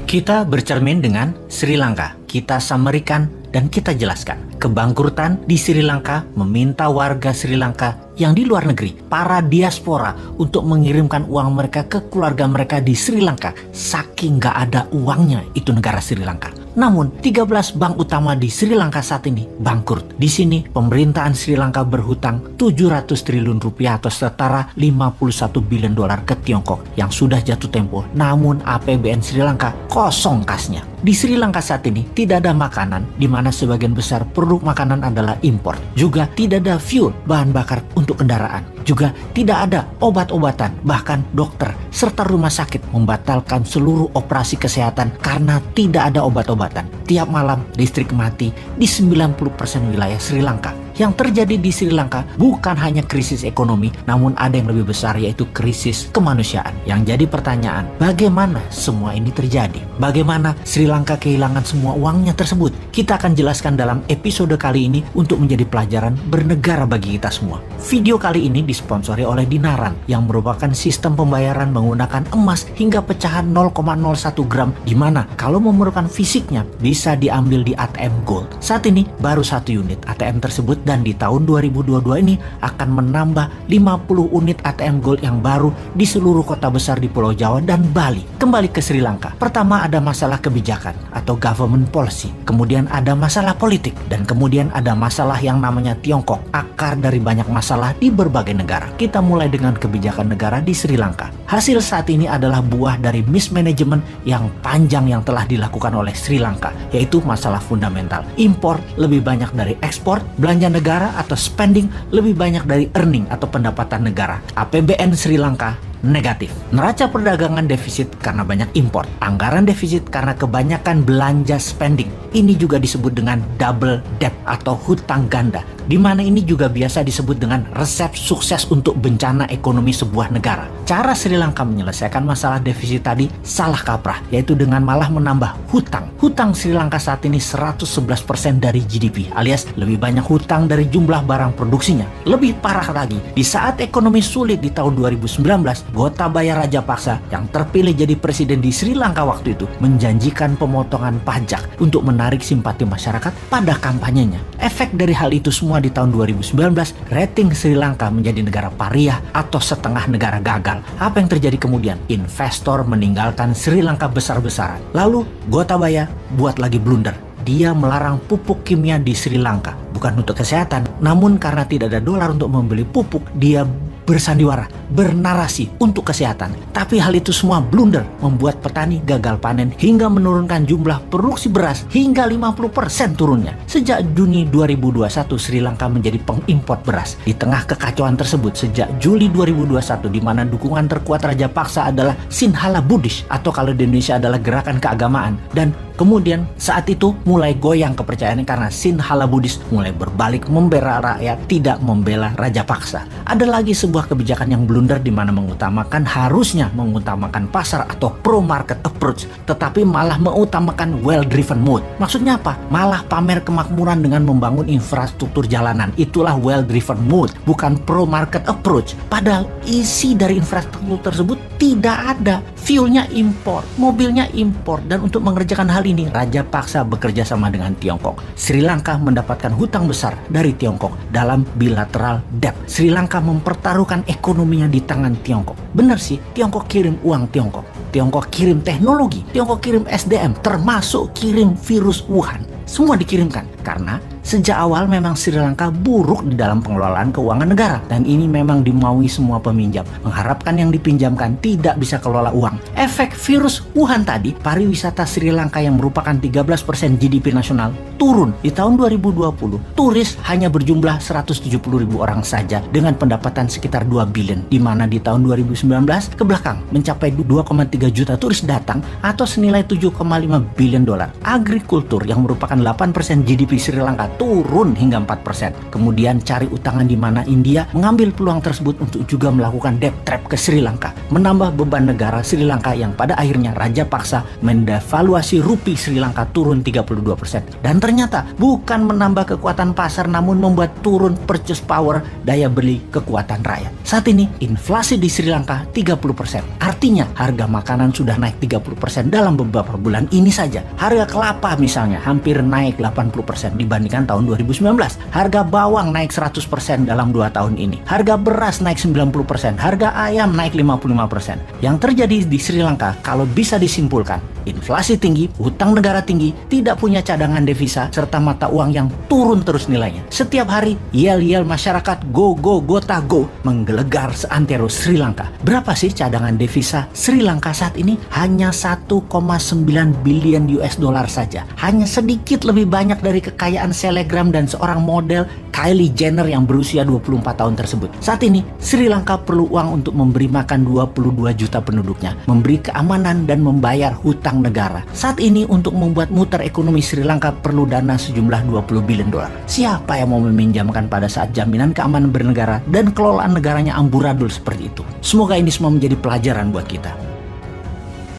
Kita bercermin dengan Sri Lanka. Kita samarikan dan kita jelaskan. Kebangkrutan di Sri Lanka meminta warga Sri Lanka yang di luar negeri, para diaspora, untuk mengirimkan uang mereka ke keluarga mereka di Sri Lanka. Saking gak ada uangnya itu negara Sri Lanka. Namun 13 bank utama di Sri Lanka saat ini bangkrut. Di sini pemerintahan Sri Lanka berhutang 700 triliun rupiah atau setara 51 billion dolar ke Tiongkok yang sudah jatuh tempo. Namun APBN Sri Lanka kosong kasnya. Di Sri Lanka saat ini tidak ada makanan, di mana sebagian besar produk makanan adalah impor. Juga tidak ada fuel, bahan bakar untuk kendaraan. Juga tidak ada obat-obatan, bahkan dokter serta rumah sakit membatalkan seluruh operasi kesehatan karena tidak ada obat-obatan. Tiap malam listrik mati di 90% wilayah Sri Lanka. Yang terjadi di Sri Lanka bukan hanya krisis ekonomi, namun ada yang lebih besar, yaitu krisis kemanusiaan. Yang jadi pertanyaan, bagaimana semua ini terjadi? Bagaimana Sri Lanka kehilangan semua uangnya tersebut? Kita akan jelaskan dalam episode kali ini untuk menjadi pelajaran bernegara bagi kita semua. Video kali ini disponsori oleh Dinaran, yang merupakan sistem pembayaran menggunakan emas hingga pecahan 0,01 gram, di mana kalau memerlukan fisiknya bisa diambil di ATM Gold. Saat ini baru 1 unit ATM tersebut, dan di tahun 2022 ini akan menambah 50 unit ATM Gold yang baru di seluruh kota besar di Pulau Jawa dan Bali. Kembali ke Sri Lanka. Pertama ada masalah kebijakan atau government policy. Kemudian ada masalah politik. Dan kemudian ada masalah yang namanya Tiongkok. Akar dari banyak masalah di berbagai negara. Kita mulai dengan kebijakan negara di Sri Lanka. Hasil saat ini adalah buah dari mismanagement yang panjang yang telah dilakukan oleh Sri Lanka, yaitu masalah fundamental. Impor lebih banyak dari ekspor, belanja negara atau spending lebih banyak dari earning atau pendapatan negara. APBN Sri Lanka negatif. Neraca perdagangan defisit karena banyak impor. Anggaran defisit karena kebanyakan belanja spending. Ini juga disebut dengan double debt atau hutang ganda, di mana ini juga biasa disebut dengan resep sukses untuk bencana ekonomi sebuah negara. Cara Sri Lanka menyelesaikan masalah defisit tadi salah kaprah, yaitu dengan malah menambah hutang. Hutang Sri Lanka saat ini 111% dari GDP, alias lebih banyak hutang dari jumlah barang produksinya. Lebih parah lagi, di saat ekonomi sulit di tahun 2019, Gotabaya Rajapaksa yang terpilih jadi presiden di Sri Lanka waktu itu menjanjikan pemotongan pajak untuk menarik simpati masyarakat pada kampanyenya. Efek dari hal itu semua di tahun 2019, rating Sri Lanka menjadi negara pariah atau setengah negara gagal. Apa yang terjadi kemudian? Investor meninggalkan Sri Lanka besar-besaran. Lalu Gotabaya buat lagi blunder. Dia melarang pupuk kimia di Sri Lanka. Bukan untuk kesehatan, namun karena tidak ada dolar untuk membeli pupuk, dia bersandiwara, bernarasi untuk kesehatan. Tapi hal itu semua blunder, membuat petani gagal panen hingga menurunkan jumlah produksi beras hingga 50% turunnya. Sejak Juni 2021, Sri Lanka menjadi pengimpor beras. Di tengah kekacauan tersebut, sejak Juli 2021, di mana dukungan terkuat Rajapaksa adalah Sinhala Buddhis, atau kalau di Indonesia adalah gerakan keagamaan. Dan kemudian saat itu mulai goyang kepercayaannya karena Sinhala Buddhis mulai berbalik membela rakyat, tidak membela Rajapaksa. Ada lagi sebuah kebijakan yang blunder, di mana harusnya mengutamakan pasar atau pro market approach, tetapi malah mengutamakan well driven mode. Maksudnya apa? Malah pamer kemakmuran dengan membangun infrastruktur jalanan. Itulah well driven mode, bukan pro market approach. Padahal isi dari infrastruktur tersebut tidak ada. Fuelnya impor, mobilnya impor, dan untuk mengerjakan hal ini Rajapaksa bekerja sama dengan Tiongkok. Sri Lanka mendapatkan hutang besar dari Tiongkok dalam bilateral debt. Sri Lanka mempertaruhkan ekonominya di tangan Tiongkok. Benar sih, Tiongkok kirim uang Tiongkok. Tiongkok kirim teknologi, Tiongkok kirim SDM, termasuk kirim virus Wuhan. Semua dikirimkan karena sejak awal memang Sri Lanka buruk di dalam pengelolaan keuangan negara, dan ini memang dimaui semua peminjam, mengharapkan yang dipinjamkan tidak bisa kelola uang. Efek virus Wuhan tadi, pariwisata Sri Lanka yang merupakan 13% GDP nasional turun. Di tahun 2020, turis hanya berjumlah 170.000 orang saja dengan pendapatan sekitar 2 billion, di mana di tahun 2019 ke belakang mencapai 2,3 juta turis datang atau senilai 7,5 billion dolar. Agrikultur yang merupakan 8% GDP rupee Sri Lanka turun hingga 4%. Kemudian cari utangan di mana India mengambil peluang tersebut untuk juga melakukan debt trap ke Sri Lanka, menambah beban negara Sri Lanka yang pada akhirnya raja paksa mendevaluasi rupee Sri Lanka turun 32%. Dan ternyata bukan menambah kekuatan pasar namun membuat turun purchase power, daya beli kekuatan rakyat. Saat ini inflasi di Sri Lanka 30%. Artinya harga makanan sudah naik 30% dalam beberapa bulan ini saja. Harga kelapa misalnya hampir naik 80% dibandingkan tahun 2019. Harga bawang naik 100% dalam 2 tahun ini. Harga beras naik 90%. Harga ayam naik 55%. Yang terjadi di Sri Lanka kalau bisa disimpulkan, inflasi tinggi, hutang negara tinggi, tidak punya cadangan devisa, serta mata uang yang turun terus nilainya. Setiap hari yel-yel masyarakat go gota go menggelegar seantero Sri Lanka. Berapa sih cadangan devisa Sri Lanka saat ini? Hanya 1,9 billion US dollar saja. Hanya sedikit lebih banyak dari kekayaan selebgram dan seorang model Kylie Jenner yang berusia 24 tahun tersebut. Saat ini Sri Lanka perlu uang untuk memberi makan 22 juta penduduknya, memberi keamanan dan membayar hutang negara. Saat ini untuk membuat muter ekonomi Sri Lanka perlu dana sejumlah 20 billion dolar. Siapa yang mau meminjamkan pada saat jaminan keamanan bernegara dan kelolaan negaranya amburadul seperti itu? Semoga ini semua menjadi pelajaran buat kita.